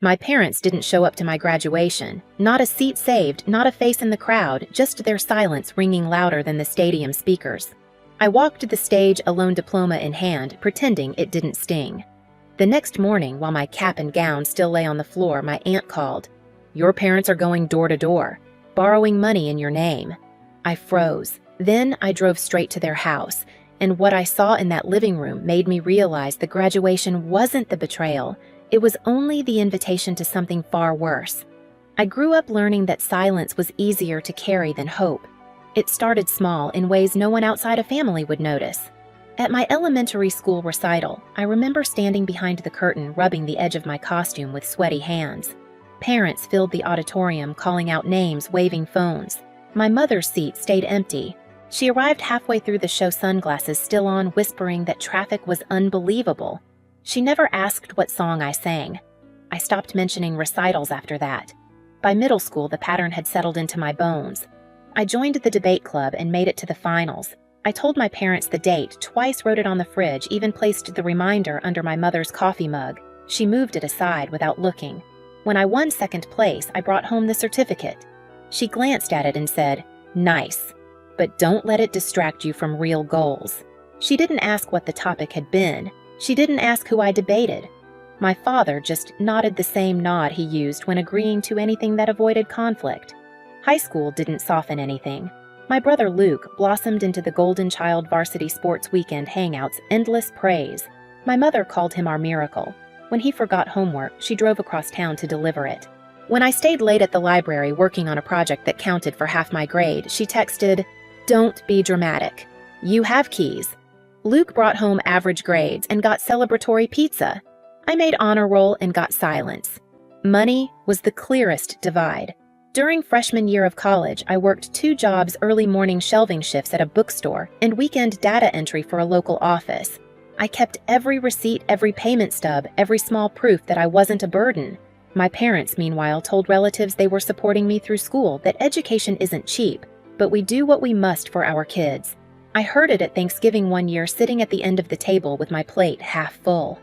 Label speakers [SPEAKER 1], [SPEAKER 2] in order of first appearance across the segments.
[SPEAKER 1] My parents didn't show up to my graduation. Not a seat saved, not a face in the crowd, just their silence ringing louder than the stadium speakers. I walked to the stage, a lone diploma in hand, pretending it didn't sting. The next morning, while my cap and gown still lay on the floor, my aunt called. "Your parents are going door to door, borrowing money in your name." I froze. Then I drove straight to their house, and what I saw in that living room made me realize the graduation wasn't the betrayal. It was only the invitation to something far worse. I grew up learning that silence was easier to carry than hope. It started small in ways no one outside a family would notice. At my elementary school recital, I remember standing behind the curtain, rubbing the edge of my costume with sweaty hands. Parents filled the auditorium, calling out names, waving phones. My mother's seat stayed empty. She arrived halfway through the show, sunglasses still on, whispering that traffic was unbelievable. She never asked what song I sang. I stopped mentioning recitals after that. By middle school, the pattern had settled into my bones. I joined the debate club and made it to the finals. I told my parents the date, twice wrote it on the fridge, even placed the reminder under my mother's coffee mug. She moved it aside without looking. When I won second place, I brought home the certificate. She glanced at it and said, "Nice, but don't let it distract you from real goals." She didn't ask what the topic had been. She didn't ask who I debated. My father just nodded the same nod he used when agreeing to anything that avoided conflict. High school didn't soften anything. My brother Luke blossomed into the Golden Child varsity sports weekend hangouts, endless praise. My mother called him our miracle. When he forgot homework, she drove across town to deliver it. When I stayed late at the library working on a project that counted for half my grade, she texted, "Don't be dramatic. You have keys." Luke brought home average grades and got celebratory pizza. I made honor roll and got silence. Money was the clearest divide. During freshman year of college, I worked 2 jobs, early morning shelving shifts at a bookstore and weekend data entry for a local office. I kept every receipt, every payment stub, every small proof that I wasn't a burden. My parents, meanwhile, told relatives they were supporting me through school that education isn't cheap, but we do what we must for our kids. I heard it at Thanksgiving one year, sitting at the end of the table with my plate half full.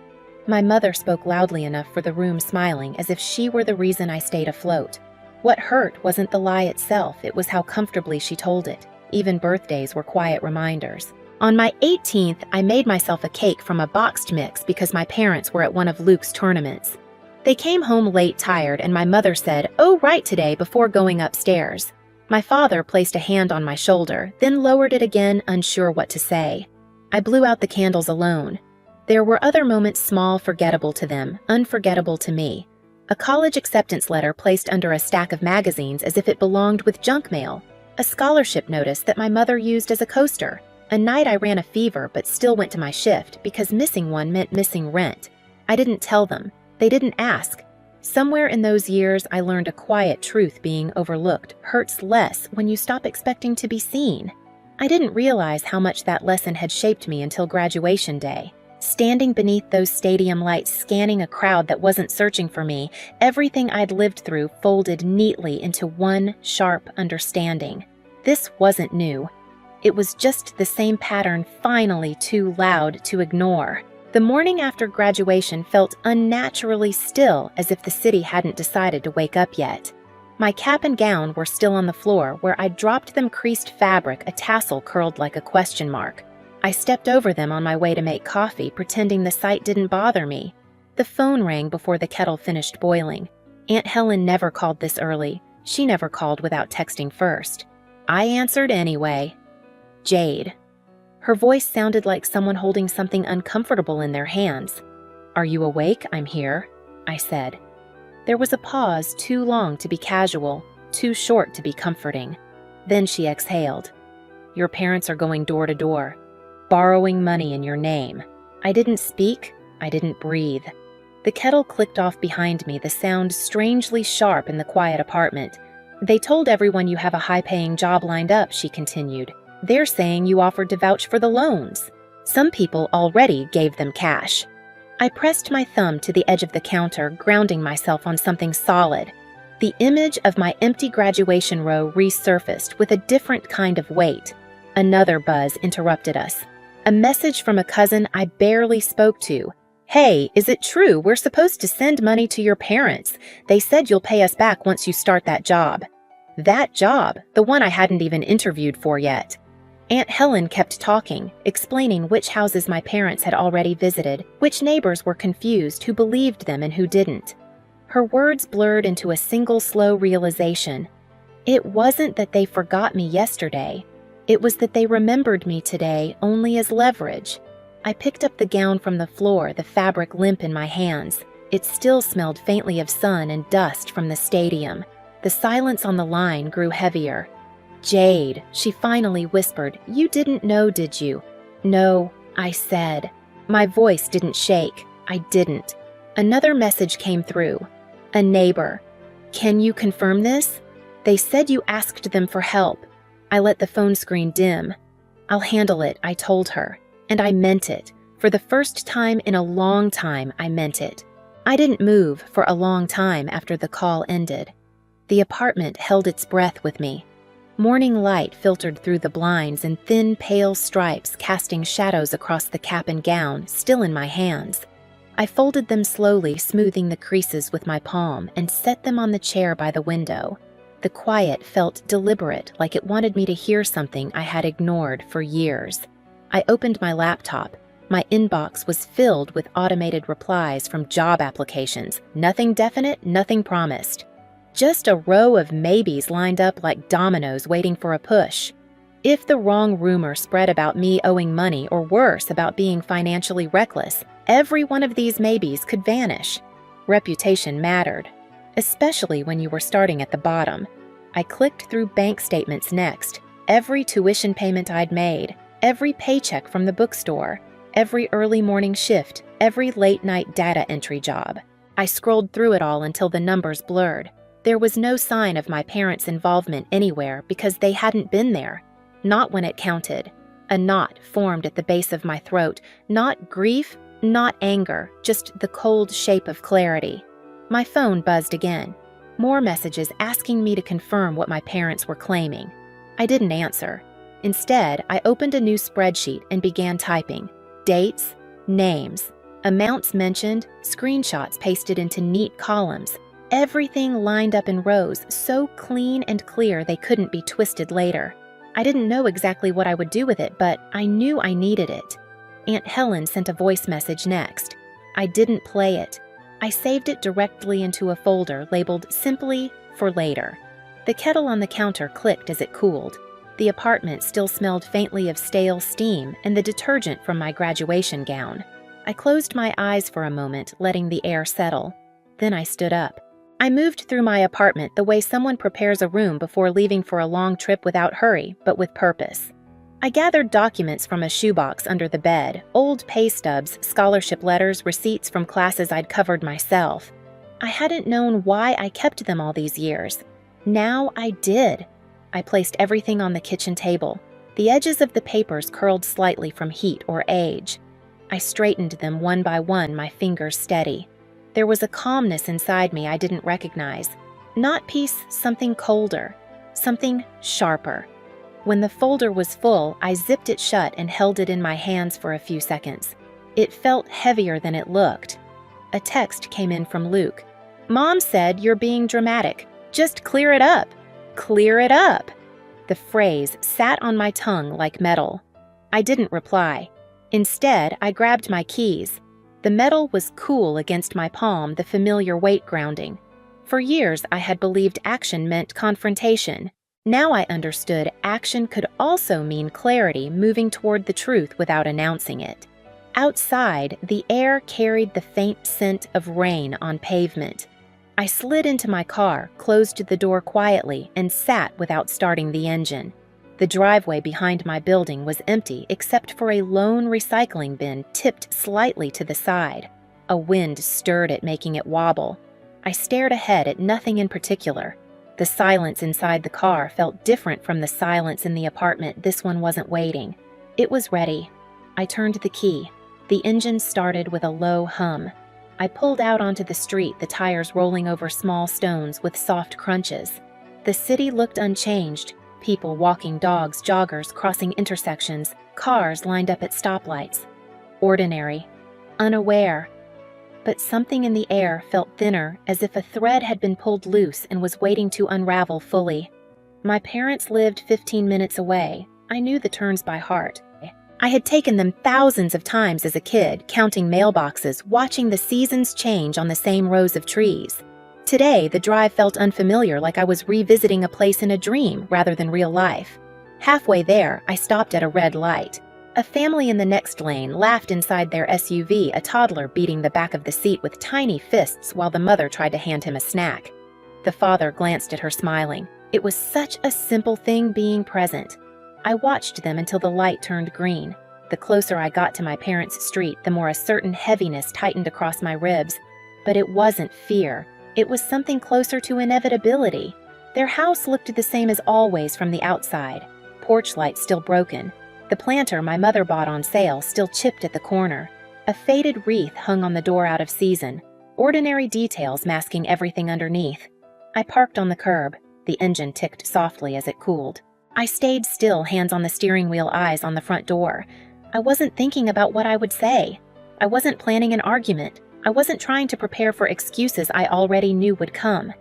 [SPEAKER 1] My mother spoke loudly enough for the room, smiling as if she were the reason I stayed afloat. What hurt wasn't the lie itself, it was how comfortably she told it. Even birthdays were quiet reminders. On my 18th, I made myself a cake from a boxed mix because my parents were at one of Luke's tournaments. They came home late, tired, and my mother said, "Oh, right today," before going upstairs. My father placed a hand on my shoulder, then lowered it again, unsure what to say. I blew out the candles alone. There were other moments, small, forgettable to them, unforgettable to me. A college acceptance letter placed under a stack of magazines as if it belonged with junk mail. A scholarship notice that my mother used as a coaster. A night I ran a fever but still went to my shift because missing one meant missing rent. I didn't tell them. They didn't ask. Somewhere in those years, I learned a quiet truth: being overlooked hurts less when you stop expecting to be seen. I didn't realize how much that lesson had shaped me until graduation day. Standing beneath those stadium lights, scanning a crowd that wasn't searching for me, everything I'd lived through folded neatly into one sharp understanding. This wasn't new. It was just the same pattern, finally too loud to ignore. The morning after graduation felt unnaturally still, as if the city hadn't decided to wake up yet. My cap and gown were still on the floor, where I'd dropped them, creased fabric, a tassel curled like a question mark. I stepped over them on my way to make coffee, pretending the sight didn't bother me. The phone rang before the kettle finished boiling. Aunt Helen never called this early. She never called without texting first. I answered anyway. Jade. Her voice sounded like someone holding something uncomfortable in their hands. "Are you awake? I'm here," I said. There was a pause, too long to be casual, too short to be comforting. Then she exhaled. "Your parents are going door to door, borrowing money in your name." I didn't speak. I didn't breathe. The kettle clicked off behind me, the sound strangely sharp in the quiet apartment. "They told everyone you have a high-paying job lined up," she continued. "They're saying you offered to vouch for the loans. Some people already gave them cash." I pressed my thumb to the edge of the counter, grounding myself on something solid. The image of my empty graduation row resurfaced with a different kind of weight. Another buzz interrupted us. A message from a cousin I barely spoke to. Hey, is it true we're supposed to send money to your parents? They said you'll pay us back once you start that job. That job, the one I hadn't even interviewed for yet. Aunt Helen kept talking, explaining which houses my parents had already visited, which neighbors were confused, who believed them and who didn't. Her words blurred into a single slow realization. It wasn't that they forgot me yesterday. It was that they remembered me today only as leverage. I picked up the gown from the floor, the fabric limp in my hands. It still smelled faintly of sun and dust from the stadium. The silence on the line grew heavier. "Jade," she finally whispered, "you didn't know, did you?" "No," I said. My voice didn't shake. I didn't. Another message came through. A neighbor. "Can you confirm this? They said you asked them for help." I let the phone screen dim. "I'll handle it," I told her. And I meant it. For the first time in a long time, I meant it. I didn't move for a long time after the call ended. The apartment held its breath with me. Morning light filtered through the blinds and thin, pale stripes casting shadows across the cap and gown, still in my hands. I folded them slowly, smoothing the creases with my palm, and set them on the chair by the window. The quiet felt deliberate, like it wanted me to hear something I had ignored for years. I opened my laptop. My inbox was filled with automated replies from job applications. Nothing definite, nothing promised. Just a row of maybes lined up like dominoes waiting for a push. If the wrong rumor spread about me owing money, or worse, about being financially reckless, every one of these maybes could vanish. Reputation mattered, especially when you were starting at the bottom. I clicked through bank statements next. Every tuition payment I'd made, every paycheck from the bookstore, every early morning shift, every late-night data entry job. I scrolled through it all until the numbers blurred. There was no sign of my parents' involvement anywhere because they hadn't been there. Not when it counted. A knot formed at the base of my throat. Not grief, not anger, just the cold shape of clarity. My phone buzzed again. More messages asking me to confirm what my parents were claiming. I didn't answer. Instead, I opened a new spreadsheet and began typing. Dates, names, amounts mentioned, screenshots pasted into neat columns. Everything lined up in rows, so clean and clear they couldn't be twisted later. I didn't know exactly what I would do with it, but I knew I needed it. Aunt Helen sent a voice message next. I didn't play it. I saved it directly into a folder labeled simply for later. The kettle on the counter clicked as it cooled. The apartment still smelled faintly of stale steam and the detergent from my graduation gown. I closed my eyes for a moment, letting the air settle. Then I stood up. I moved through my apartment the way someone prepares a room before leaving for a long trip without hurry, but with purpose. I gathered documents from a shoebox under the bed, old pay stubs, scholarship letters, receipts from classes I'd covered myself. I hadn't known why I kept them all these years. Now I did. I placed everything on the kitchen table. The edges of the papers curled slightly from heat or age. I straightened them one by one, my fingers steady. There was a calmness inside me I didn't recognize. Not peace, something colder, something sharper. When the folder was full, I zipped it shut and held it in my hands for a few seconds. It felt heavier than it looked. A text came in from Luke. "Mom said you're being dramatic. Just clear it up. Clear it up." The phrase sat on my tongue like metal. I didn't reply. Instead, I grabbed my keys. The metal was cool against my palm, the familiar weight grounding. For years, I had believed action meant confrontation. Now I understood action could also mean clarity, moving toward the truth without announcing it. Outside, the air carried the faint scent of rain on pavement. I slid into my car, closed the door quietly, and sat without starting the engine. The driveway behind my building was empty except for a lone recycling bin tipped slightly to the side. A wind stirred it, making it wobble. I stared ahead at nothing in particular. The silence inside the car felt different from the silence in the apartment. This one wasn't waiting. It was ready. I turned the key. The engine started with a low hum. I pulled out onto the street, the tires rolling over small stones with soft crunches. The city looked unchanged. People walking, dogs, joggers crossing intersections, cars lined up at stoplights. Ordinary. Unaware. but something in the air felt thinner, as if a thread had been pulled loose and was waiting to unravel fully. My parents lived 15 minutes away. I knew the turns by heart. I had taken them thousands of times as a kid, counting mailboxes, watching the seasons change on the same rows of trees. Today, the drive felt unfamiliar, like I was revisiting a place in a dream rather than real life. Halfway there, I stopped at a red light. A family in the next lane laughed inside their SUV, a toddler beating the back of the seat with tiny fists while the mother tried to hand him a snack. The father glanced at her, smiling. It was such a simple thing being present. I watched them until the light turned green. The closer I got to my parents' street, the more a certain heaviness tightened across my ribs. But it wasn't fear. It was something closer to inevitability. Their house looked the same as always from the outside. Porch light still broken. The planter my mother bought on sale still chipped at the corner. A faded wreath hung on the door, out of season. Ordinary details masking everything underneath. I parked on the curb. The engine ticked softly as it cooled. I stayed still, hands on the steering wheel, eyes on the front door. I wasn't thinking about what I would say. I wasn't planning an argument. I wasn't trying to prepare for excuses I already knew would come.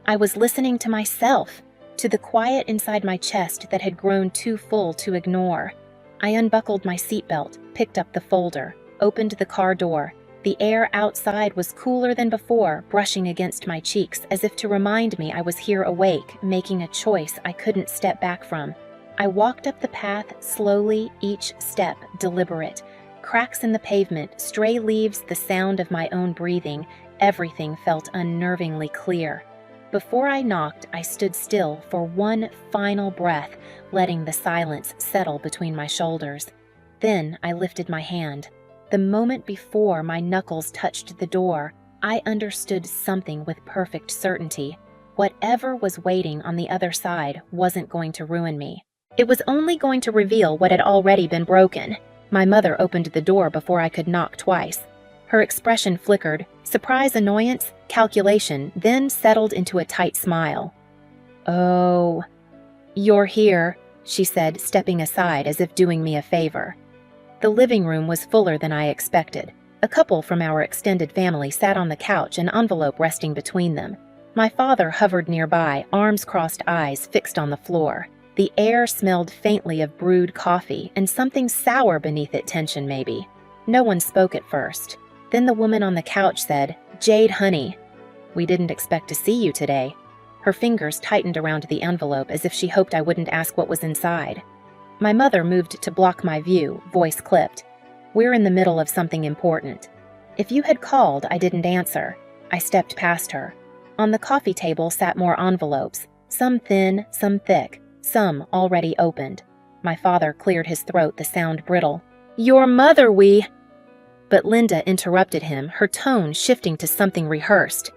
[SPEAKER 1] I was listening to myself, to the quiet inside my chest that had grown too full to ignore. I unbuckled my seatbelt, picked up the folder, opened the car door. The air outside was cooler than before, brushing against my cheeks as if to remind me I was here, awake, making a choice I couldn't step back from. I walked up the path slowly, each step deliberate. Cracks in the pavement, stray leaves, the sound of my own breathing. Everything felt unnervingly clear. Before I knocked, I stood still for one final breath, letting the silence settle between my shoulders. Then I lifted my hand. The moment before my knuckles touched the door, I understood something with perfect certainty. Whatever was waiting on the other side wasn't going to ruin me. It was only going to reveal what had already been broken. My mother opened the door before I could knock twice. Her expression flickered, surprise, annoyance, calculation, then settled into a tight smile. "Oh, you're here," she said, stepping aside as if doing me a favor. The living room was fuller than I expected. A couple from our extended family sat on the couch, an envelope resting between them. My father hovered nearby, arms crossed, eyes fixed on the floor. The air smelled faintly of brewed coffee and something sour beneath it, tension maybe. No one spoke at first. Then the woman on the couch said, "Jade, honey, we didn't expect to see you today." Her fingers tightened around the envelope as if she hoped I wouldn't ask what was inside. My mother moved to block my view, voice clipped. "We're in the middle of something important. If you had called, I didn't answer." I stepped past her. On the coffee table sat more envelopes, some thin, some thick, some already opened. My father cleared his throat, the sound brittle. "Your mother, we—" But Linda interrupted him, her tone shifting to something rehearsed.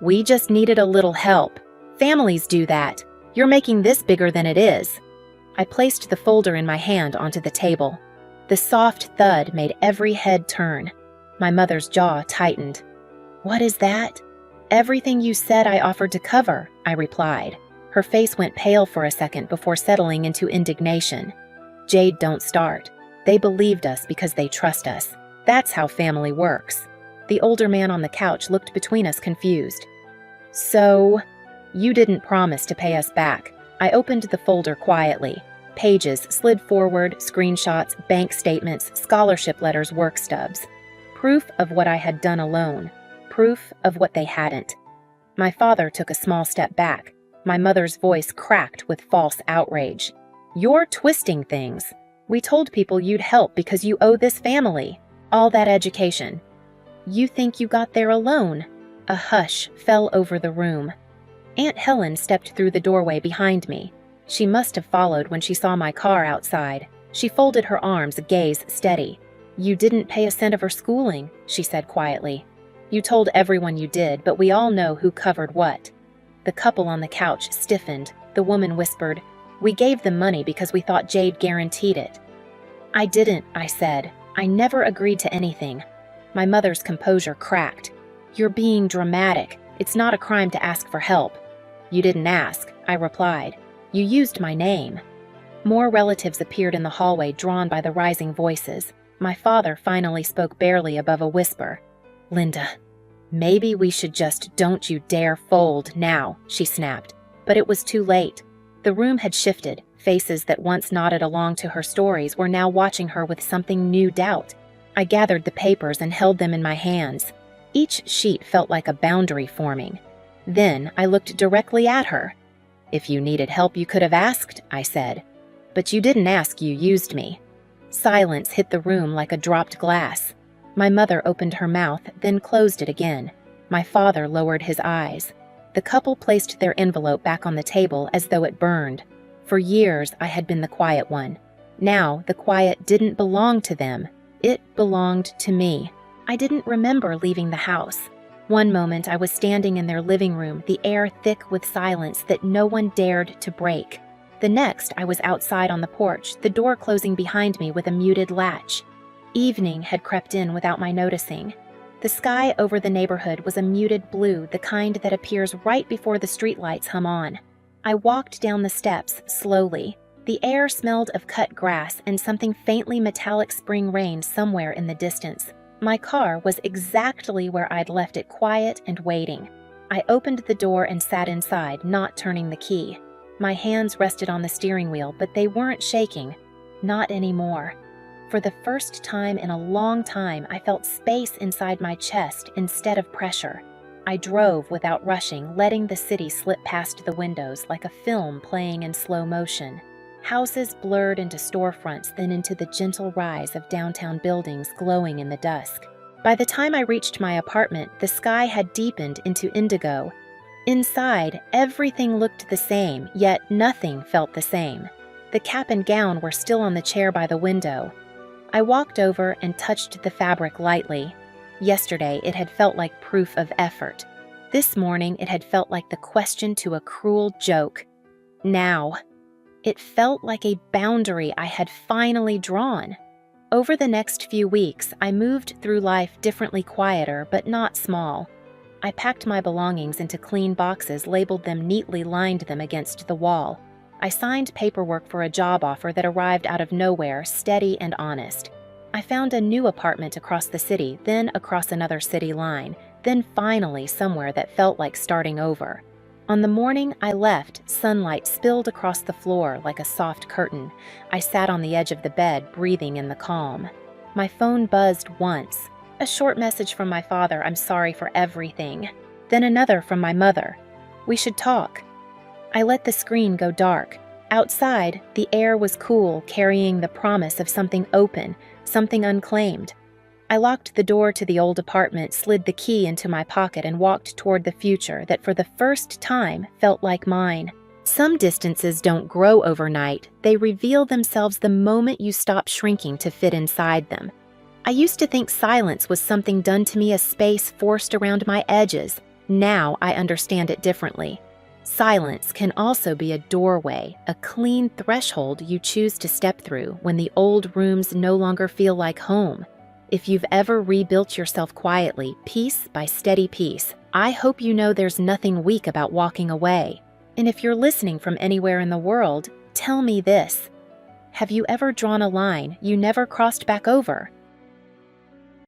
[SPEAKER 1] "We just needed a little help. Families do that. You're making this bigger than it is." I placed the folder in my hand onto the table. The soft thud made every head turn. My mother's jaw tightened. "What is that?" "Everything you said I offered to cover," I replied. Her face went pale for a second before settling into indignation. "Jade, don't start. They believed us because they trust us. That's how family works." The older man on the couch looked between us, confused. "So, you didn't promise to pay us back." I opened the folder quietly. Pages slid forward, screenshots, bank statements, scholarship letters, work stubs. Proof of what I had done alone. Proof of what they hadn't. My father took a small step back. My mother's voice cracked with false outrage. "You're twisting things. We told people you'd help because you owe this family. All that education. You think you got there alone?" A hush fell over the room. Aunt Helen stepped through the doorway behind me. She must have followed when she saw my car outside. She folded her arms, gaze steady. "You didn't pay a cent of her schooling," she said quietly. "You told everyone you did, but we all know who covered what." The couple on the couch stiffened. The woman whispered, "We gave them money because we thought Jade guaranteed it." "I didn't," I said. "I never agreed to anything." My mother's composure cracked. "You're being dramatic. It's not a crime to ask for help." "You didn't ask," I replied. "You used my name." More relatives appeared in the hallway, drawn by the rising voices. My father finally spoke barely above a whisper. Linda, maybe we should just don't you dare fold now, she snapped. But it was too late. The room had shifted. Faces that once nodded along to her stories were now watching her with something new doubt. I gathered the papers and held them in my hands. Each sheet felt like a boundary forming. Then I looked directly at her. If you needed help, you could have asked, I said. But you didn't ask, you used me. Silence hit the room like a dropped glass. My mother opened her mouth, then closed it again. My father lowered his eyes. The couple placed their envelope back on the table as though it burned. For years, I had been the quiet one. Now, the quiet didn't belong to them. It belonged to me. I didn't remember leaving the house. One moment, I was standing in their living room, the air thick with silence that no one dared to break. The next, I was outside on the porch, the door closing behind me with a muted latch. Evening had crept in without my noticing. The sky over the neighborhood was a muted blue, the kind that appears right before the streetlights hum on. I walked down the steps slowly. The air smelled of cut grass and something faintly metallic spring rain somewhere in the distance. My car was exactly where I'd left it, quiet and waiting. I opened the door and sat inside, not turning the key. My hands rested on the steering wheel, but they weren't shaking. Not anymore. For the first time in a long time, I felt space inside my chest instead of pressure. I drove without rushing, letting the city slip past the windows like a film playing in slow motion. Houses blurred into storefronts, then into the gentle rise of downtown buildings glowing in the dusk. By the time I reached my apartment, the sky had deepened into indigo. Inside, everything looked the same, yet nothing felt the same. The cap and gown were still on the chair by the window. I walked over and touched the fabric lightly. Yesterday, it had felt like proof of effort. This morning, it had felt like the question to a cruel joke. Now, it felt like a boundary I had finally drawn. Over the next few weeks, I moved through life differently, quieter, but not small. I packed my belongings into clean boxes, labeled them neatly, lined them against the wall. I signed paperwork for a job offer that arrived out of nowhere, steady and honest. I found a new apartment across the city, then across another city line, then finally somewhere that felt like starting over. On the morning I left, sunlight spilled across the floor like a soft curtain. I sat on the edge of the bed, breathing in the calm. My phone buzzed once. A short message from my father, "I'm sorry for everything." Then another from my mother, "We should talk." I let the screen go dark. Outside, the air was cool, carrying the promise of something open, something unclaimed. I locked the door to the old apartment, slid the key into my pocket, and walked toward the future that for the first time felt like mine. Some distances don't grow overnight. They reveal themselves the moment you stop shrinking to fit inside them. I used to think silence was something done to me, a space forced around my edges. Now I understand it differently. Silence can also be a doorway, a clean threshold you choose to step through when the old rooms no longer feel like home. If you've ever rebuilt yourself quietly, piece by steady piece, I hope you know there's nothing weak about walking away. And if you're listening from anywhere in the world, tell me this. Have you ever drawn a line you never crossed back over?